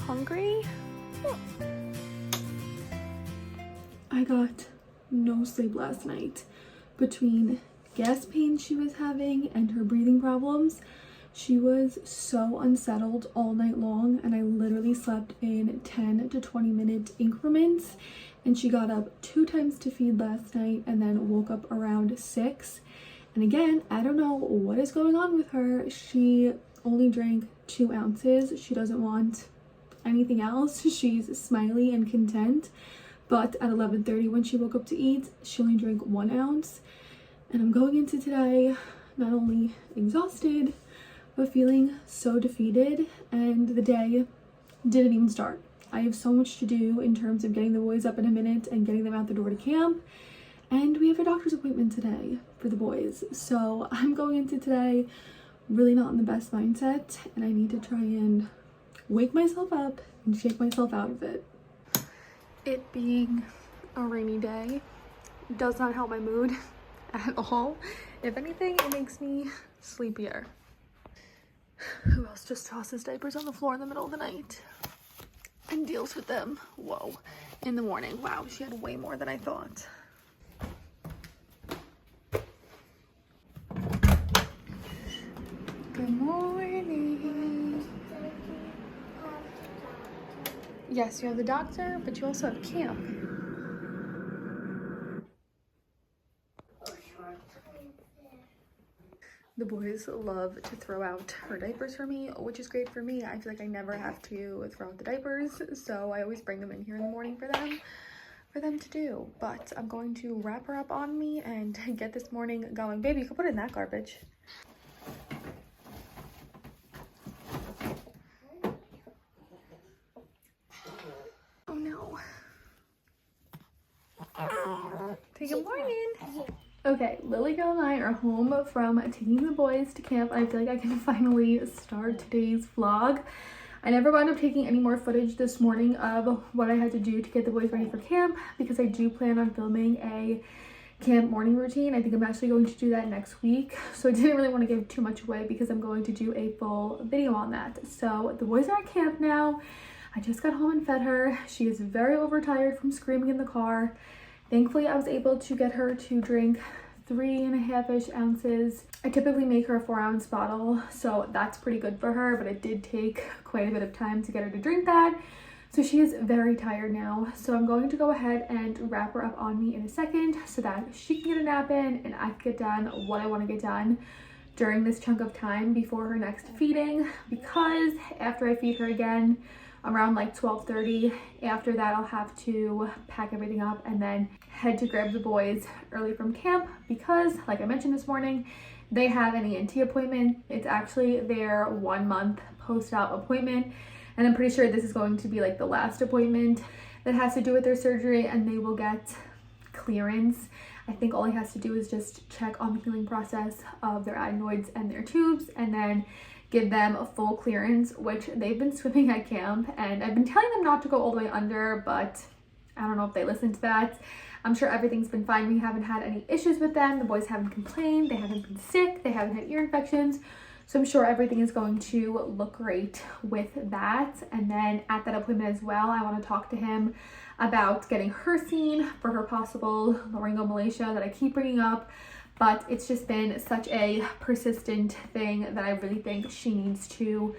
hungry? I got no sleep last night. Between gas pains she was having and her breathing problems, she was so unsettled all night long, and I literally slept in 10 to 20 minute increments, and she got up 2 times to feed last night and then woke up around 6. And again, I don't know what is going on with her. She only drank 2 ounces. She doesn't want anything else. She's smiley and content. But at 11:30 when she woke up to eat, she only drank 1 ounce. And I'm going into today not only exhausted, but feeling so defeated, and the day didn't even start. I have so much to do in terms of getting the boys up in a minute and getting them out the door to camp. And we have a doctor's appointment today for the boys. So I'm going into today really not in the best mindset, and I need to try and wake myself up and shake myself out of it. It being a rainy day does not help my mood at all. If anything, it makes me sleepier. Who else just tosses diapers on the floor in the middle of the night and deals with them? Whoa. In the morning. Wow, she had way more than I thought. Good morning. Yes, you have the doctor, but you also have camp. The boys love to throw out her diapers for me, which is great for me. I feel like I never have to throw out the diapers, so I always bring them in here in the morning for them to do. But I'm going to wrap her up on me and get this morning going. Baby, you can put it in that garbage. Oh no. Say good morning. Okay, Lily Girl and I are home from taking the boys to camp. I feel like I can finally start today's vlog. I never wound up taking any more footage this morning of what I had to do to get the boys ready for camp, because I do plan on filming a camp morning routine. I think I'm actually going to do that next week. So I didn't really want to give too much away because I'm going to do a full video on that. So the boys are at camp now. I just got home and fed her. She is very overtired from screaming in the car. Thankfully, I was able to get her to drink 3.5-ish ounces. I typically make her a 4-ounce bottle, so that's pretty good for her, but it did take quite a bit of time to get her to drink that. So she is very tired now. So I'm going to go ahead and wrap her up on me in a second so that she can get a nap in and I can get done what I want to get done during this chunk of time before her next feeding, because after I feed her again, around like 12:30. After that, I'll have to pack everything up and then head to grab the boys early from camp, because like I mentioned this morning, they have an ENT appointment. It's actually their 1-month post-op appointment, and I'm pretty sure this is going to be like the last appointment that has to do with their surgery, and they will get clearance. I think all he has to do is just check on the healing process of their adenoids and their tubes, and then give them a full clearance, which they've been swimming at camp, and I've been telling them not to go all the way under, but I don't know if they listen to that. I'm sure everything's been fine. We haven't had any issues with them. The boys haven't complained. They haven't been sick. They haven't had ear infections. So I'm sure everything is going to look great with that. And then at that appointment as well, I want to talk to him about getting her seen for her possible laryngomalacia that I keep bringing up. But it's just been such a persistent thing that I really think she needs to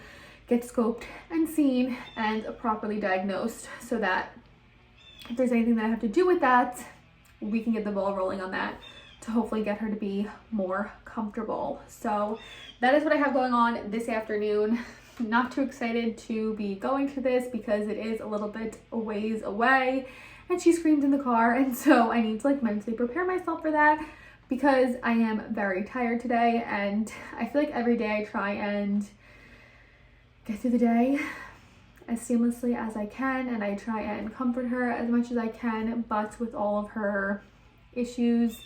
get scoped and seen and properly diagnosed, so that if there's anything that I have to do with that, we can get the ball rolling on that to hopefully get her to be more comfortable. So that is what I have going on this afternoon. Not too excited to be going to this because it is a little bit a ways away and she screamed in the car, and so I need to like mentally prepare myself for that, because I am very tired today, and I feel like every day I try and get through the day as seamlessly as I can, and I try and comfort her as much as I can, but with all of her issues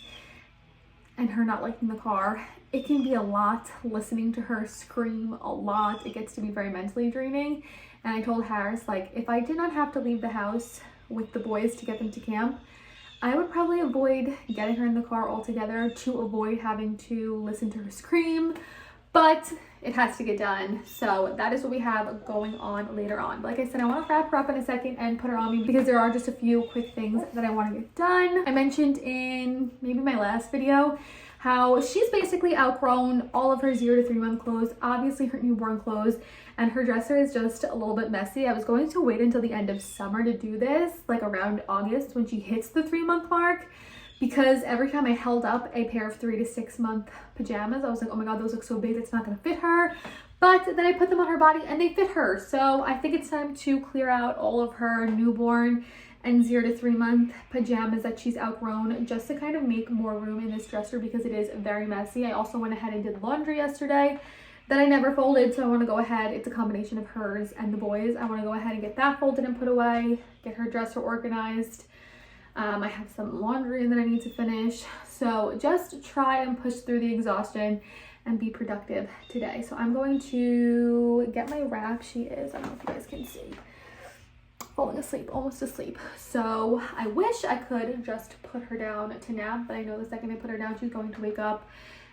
and her not liking the car, it can be a lot listening to her scream a lot. It gets to be very mentally draining. And I told Harris, like, if I did not have to leave the house with the boys to get them to camp, I would probably avoid getting her in the car altogether to avoid having to listen to her scream. but it has to get done. So that is what we have going on later on. Like I said, I want to wrap her up in a second and put her on me because there are just a few quick things that I want to get done. I mentioned in maybe my last video how she's basically outgrown all of her 0 to 3 month clothes, obviously her newborn clothes, and her dresser is just a little bit messy. I was going to wait until the end of summer to do this, like around August when she hits the 3 month mark, because every time I held up a pair of 3 to 6 month pajamas, I was like, oh my god, those look so big, it's not gonna fit her. But then I put them on her body and they fit her. So I think it's time to clear out all of her newborn and 0 to 3 month pajamas that she's outgrown, just to kind of make more room in this dresser because it is very messy. I also went ahead and did laundry yesterday that I never folded, so I want to go ahead, it's a combination of hers and the boys. I want to go ahead and get that folded and put away, get her dresser organized. I have some laundry that I need to finish. So just try and push through the exhaustion and be productive today. So I'm going to get my wrap. She is, I don't know if you guys can see, falling asleep, almost asleep. So I wish I could just put her down to nap, but I know the second I put her down, she's going to wake up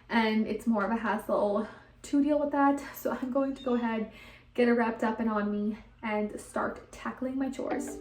and it's more of a hassle to deal with that. So I'm going to go ahead, get her wrapped up and on me and start tackling my chores.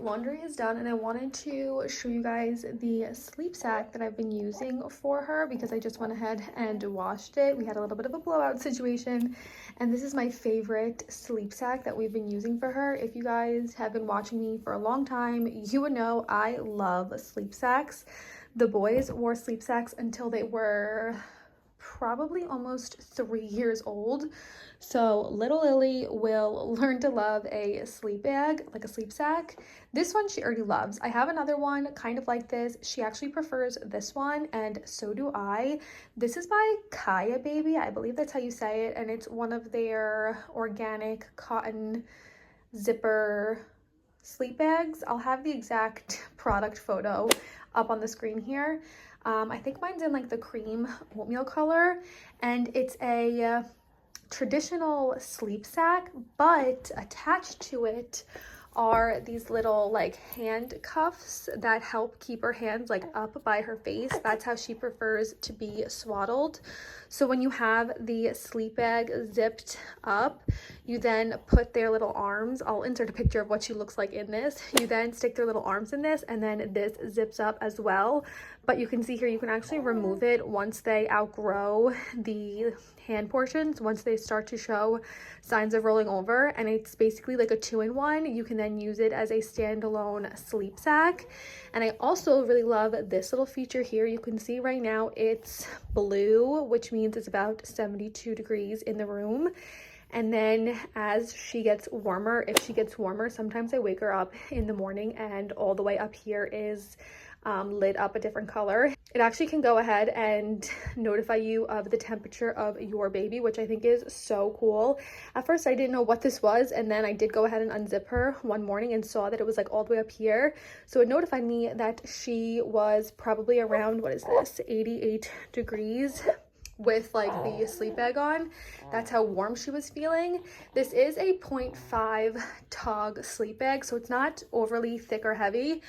Laundry is done and I wanted to show you guys the sleep sack that I've been using for her because I just went ahead and washed it. We had a little bit of a blowout situation and this is my favorite sleep sack that we've been using for her. If you guys have been watching me for a long time, you would know I love sleep sacks. The boys wore sleep sacks until they were probably almost 3 years old. So little Lily will learn to love a sleep bag, like a sleep sack. This one she already loves. I have another one kind of like this. She actually prefers this one and so do I. This is by Kaiyababy. I believe that's how you say it. And it's one of their organic cotton zipper sleep bags. I'll have the exact product photo up on the screen here. I think mine's in like the cream oatmeal color and it's a traditional sleep sack, but attached to it are these little like handcuffs that help keep her hands like up by her face. That's how she prefers to be swaddled. So when you have the sleep bag zipped up, you then put their little arms, I'll insert a picture of what she looks like in this. You then stick their little arms in this and then this zips up as well. But you can see here, you can actually remove it once they outgrow the hand portions, once they start to show signs of rolling over, and it's basically like a 2-in-1. You can then use it as a standalone sleep sack. And I also really love this little feature here. You can see right now it's blue, which means it's about 72 degrees in the room. And then as she gets warmer, if she gets warmer, sometimes I wake her up in the morning and all the way up here is lit up a different color. It actually can go ahead and notify you of the temperature of your baby, which I think is so cool. At first I didn't know what this was, and then I did go ahead and unzip her one morning and saw that it was like all the way up here. So it notified me that she was probably around, what is this, 88 degrees with like the sleep bag on. That's how warm she was feeling. This is a 0.5 tog sleep bag, so it's not overly thick or heavy,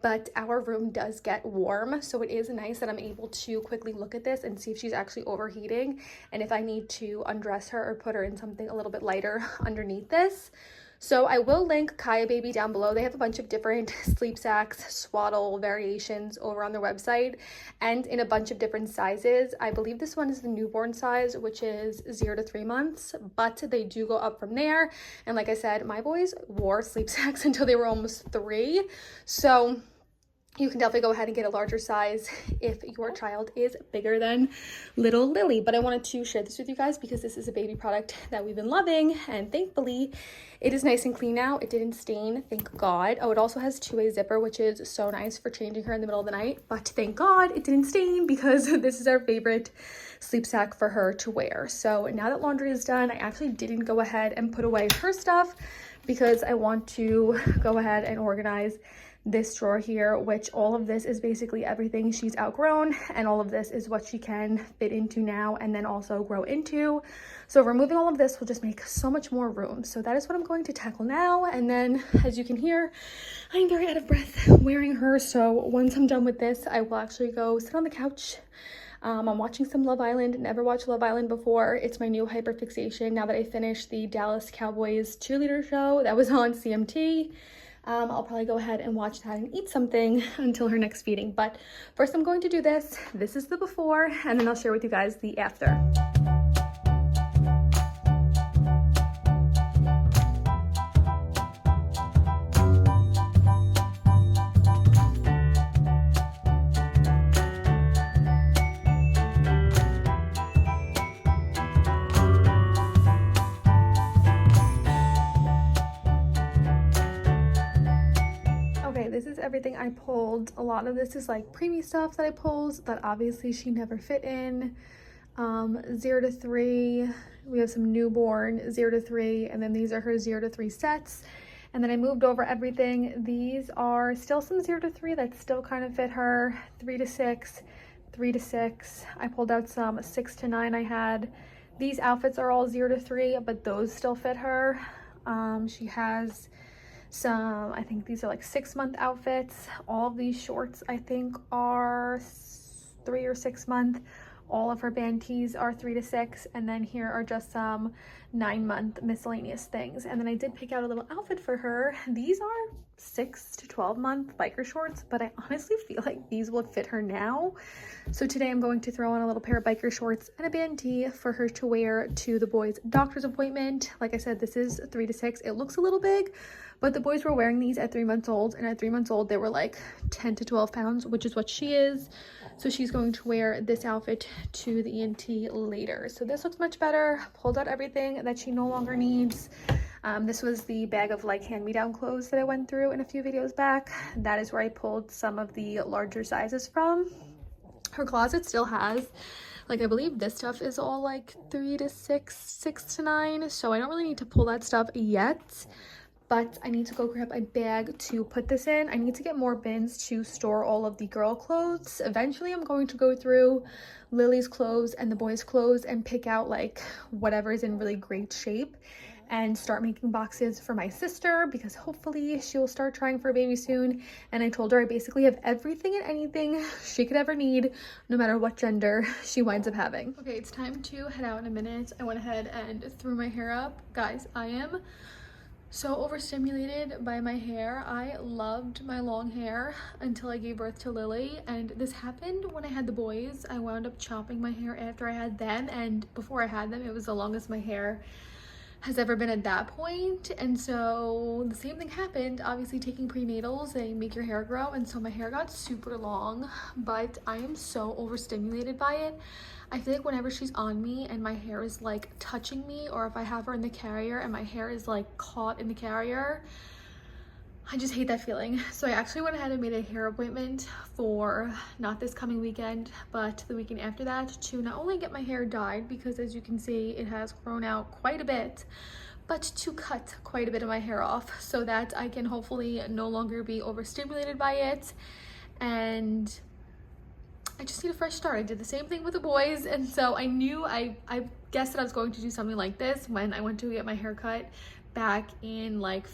but our room does get warm, so it is nice that I'm able to quickly look at this and see if she's actually overheating and if I need to undress her or put her in something a little bit lighter underneath this. So I will link Kaiyababy down below. They have a bunch of different sleep sacks, swaddle variations over on their website and in a bunch of different sizes. I believe this one is the newborn size, which is 0 to 3 months, but they do go up from there. And like I said, my boys wore sleep sacks until they were almost 3. So you can definitely go ahead and get a larger size if your child is bigger than little Lily. But I wanted to share this with you guys because this is a baby product that we've been loving, and thankfully it is nice and clean now. It didn't stain, thank God. Oh, it also has two-way zipper, which is so nice for changing her in the middle of the night. But thank God it didn't stain because this is our favorite sleep sack for her to wear. So now that laundry is done, I actually didn't go ahead and put away her stuff because I want to go ahead and organize this drawer here, which all of this is basically everything she's outgrown, and all of this is what she can fit into now and then also grow into. So removing all of this will just make so much more room. So that is what I'm going to tackle now. And then, as you can hear, I'm very out of breath wearing her. So once I'm done with this, I will actually go sit on the couch. I'm watching some Love Island. Never watched Love Island before. It's my new hyperfixation now that I finished the Dallas Cowboys cheerleader show that was on CMT. I'll probably go ahead and watch that and eat something until her next feeding. But first I'm going to do this. This is the before, and then I'll share with you guys the after. This is everything I pulled. A lot of this is like preemie stuff that I pulled that obviously she never fit in. 0 to 3, we have some newborn 0 to 3, and then these are her 0 to 3 sets. And then I moved over everything. These are still some 0 to 3 that still kind of fit her. 3 to 6, 3 to 6. I pulled out some 6 to 9 I had. These outfits are all 0 to 3, but those still fit her. She has some, I think these are like 6-month outfits. All of these shorts I think are 3 or 6 month. All of her band tees are 3 to 6, and then here are just some 9-month miscellaneous things. And then I did pick out a little outfit for her. These are 6 to 12 month biker shorts, but I honestly feel like these will fit her now. So today I'm going to throw on a little pair of biker shorts and a band tee for her to wear to the boys' doctor's appointment. Like I said, this is 3 to 6. It looks a little big, but the boys were wearing these at 3 months old, and at 3 months old they were like 10 to 12 pounds, which is what she is. So she's going to wear this outfit to the ENT later. So this looks much better. Pulled out everything that she no longer needs. This was the bag of like hand-me-down clothes that I went through in a few videos back. That is where I pulled some of the larger sizes from. Her closet still has, like, I believe this stuff is all like 3 to 6, 6 to 9. So I don't really need to pull that stuff yet. But I need to go grab a bag to put this in. I need to get more bins to store all of the girl clothes. Eventually I'm going to go through Lily's clothes and the boys' clothes and pick out like whatever is in really great shape and start making boxes for my sister, because hopefully she will start trying for a baby soon. And I told her I basically have everything and anything she could ever need, no matter what gender she winds up having. Okay, it's time to head out in a minute. I went ahead and threw my hair up. Guys, I am so overstimulated by my hair. I loved my long hair until I gave birth to Lily, and this happened when I had the boys. I wound up chopping my hair after I had them, and before I had them it was the longest my hair has ever been at that point. And so the same thing happened. Obviously taking prenatals, they make your hair grow, and so my hair got super long, but I am so overstimulated by it. I feel like whenever she's on me and my hair is like touching me, or if I have her in the carrier and my hair is like caught in the carrier, I just hate that feeling. So I actually went ahead and made a hair appointment for not this coming weekend, but the weekend after that, to not only get my hair dyed, because as you can see it has grown out quite a bit, but to cut quite a bit of my hair off so that I can hopefully no longer be overstimulated by it. And I just need a fresh start. I did the same thing with the boys, and so I knew, I guessed that I was going to do something like this when I went to get my hair cut back in like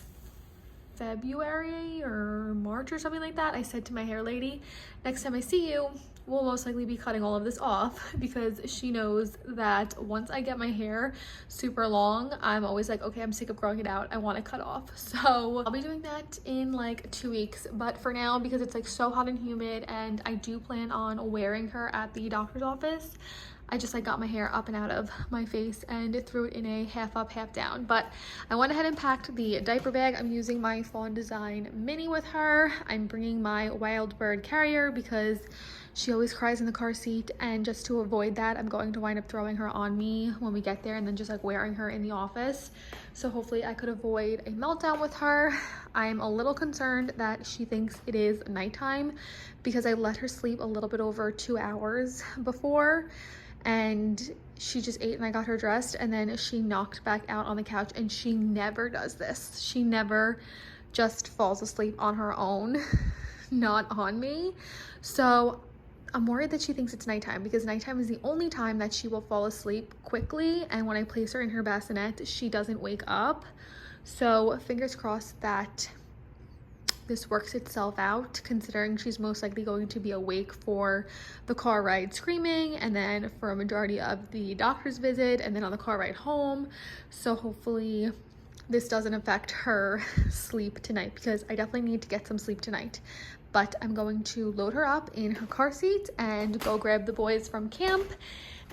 February or March or something like that, I said to my hair lady, next time I see you, we'll most likely be cutting all of this off, because she knows that once I get my hair super long, I'm always like, okay, I'm sick of growing it out, I want to cut off. So I'll be doing that in like 2 weeks, but for now, because it's like so hot and humid and I do plan on wearing her at the doctor's office, I just like got my hair up and out of my face and threw it in a half up, half down. But I went ahead and packed the diaper bag. I'm using my Fawn Design Mini with her. I'm bringing my Wild Bird carrier because she always cries in the car seat, and just to avoid that, I'm going to wind up throwing her on me when we get there and then just like wearing her in the office. So hopefully I could avoid a meltdown with her. I'm a little concerned that she thinks it is nighttime because I let her sleep a little bit over 2 hours before, and she just ate and I got her dressed, and then she knocked back out on the couch, and she never does this. She never just falls asleep on her own, not on me. So I'm worried that she thinks it's nighttime, because nighttime is the only time that she will fall asleep quickly, and when I place her in her bassinet, she doesn't wake up. So fingers crossed that this works itself out, considering she's most likely going to be awake for the car ride screaming, and then for a majority of the doctor's visit, and then on the car ride home. So hopefully this doesn't affect her sleep tonight, because I definitely need to get some sleep tonight. But I'm going to load her up in her car seat and go grab the boys from camp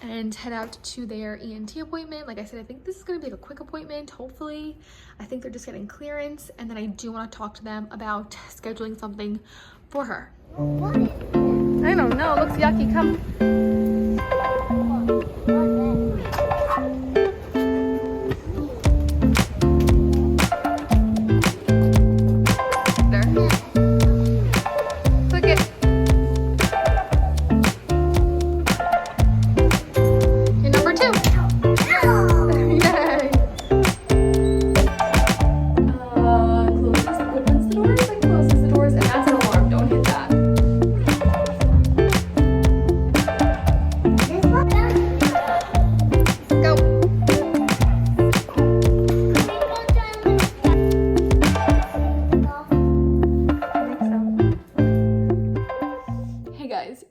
and head out to their ENT appointment. Like I said, I think this is going to be like a quick appointment, hopefully. I think they're just getting clearance, and then I do want to talk to them about scheduling something for her. What is it? I don't know, it looks yucky. Come.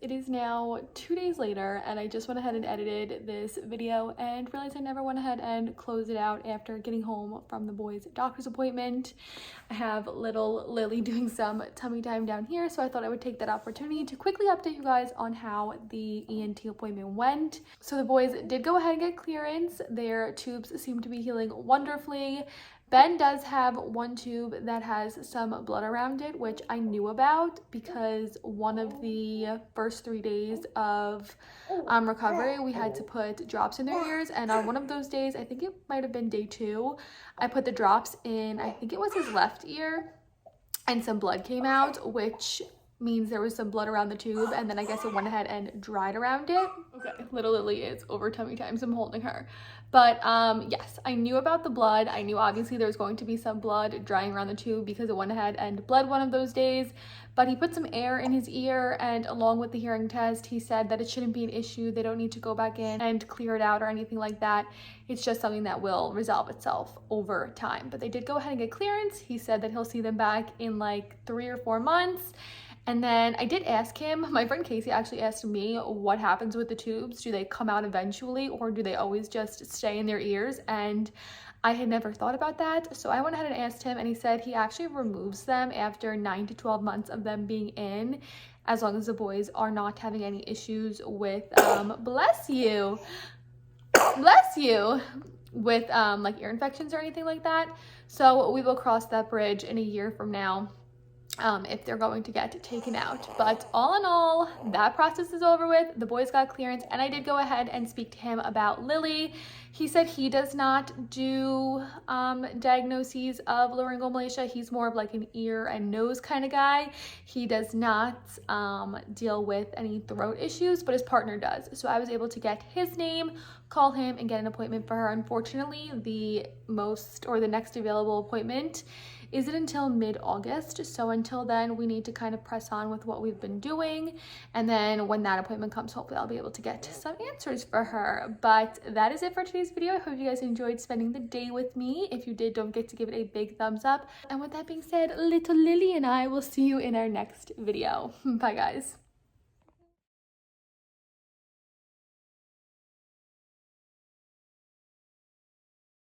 It is now 2 days later, and I just went ahead and edited this video and realized I never went ahead and closed it out after getting home from the boys' doctor's appointment. I have little Lily doing some tummy time down here, so I thought I would take that opportunity to quickly update you guys on how the ENT appointment went. So the boys did go ahead and get clearance. Their tubes seem to be healing wonderfully. Ben does have one tube that has some blood around it, which I knew about because one of the first 3 days of recovery, we had to put drops in their ears, and on one of those days, I think it might have been day 2, I put the drops in, I think it was his left ear, and some blood came out, which means there was some blood around the tube, and then I guess it went ahead and dried around it. Okay, little Lily is over tummy time, so I'm holding her. But yes, I knew about the blood. I knew obviously there was going to be some blood drying around the tube because it went ahead and bled one of those days. But he put some air in his ear, and along with the hearing test, he said that it shouldn't be an issue. They don't need to go back in and clear it out or anything like that. It's just something that will resolve itself over time. But they did go ahead and get clearance. He said that he'll see them back in like 3 or 4 months. And then I did ask him, my friend Casey actually asked me what happens with the tubes. Do they come out eventually, or do they always just stay in their ears? And I had never thought about that. So I went ahead and asked him, and he said he actually removes them after 9 to 12 months of them being in, as long as the boys are not having any issues with, bless you, with like ear infections or anything like that. So we will cross that bridge in a year from now, if they're going to get taken out. But all in all, that process is over with. The boys got clearance, and I did go ahead and speak to him about Lily. He said he does not do diagnoses of laryngomalacia. He's more of like an ear and nose kind of guy. He does not deal with any throat issues, but his partner does. So I was able to get his name call him and get an appointment for her. Unfortunately, the next available appointment isn't until mid-August, so until then we need to kind of press on with what we've been doing, and then when that appointment comes, hopefully I'll be able to get some answers for her. But that is it for today's video. I hope you guys enjoyed spending the day with me. If you did, don't forget to give it a big thumbs up, and with that being said, little Lily and I will see you in our next video. Bye guys.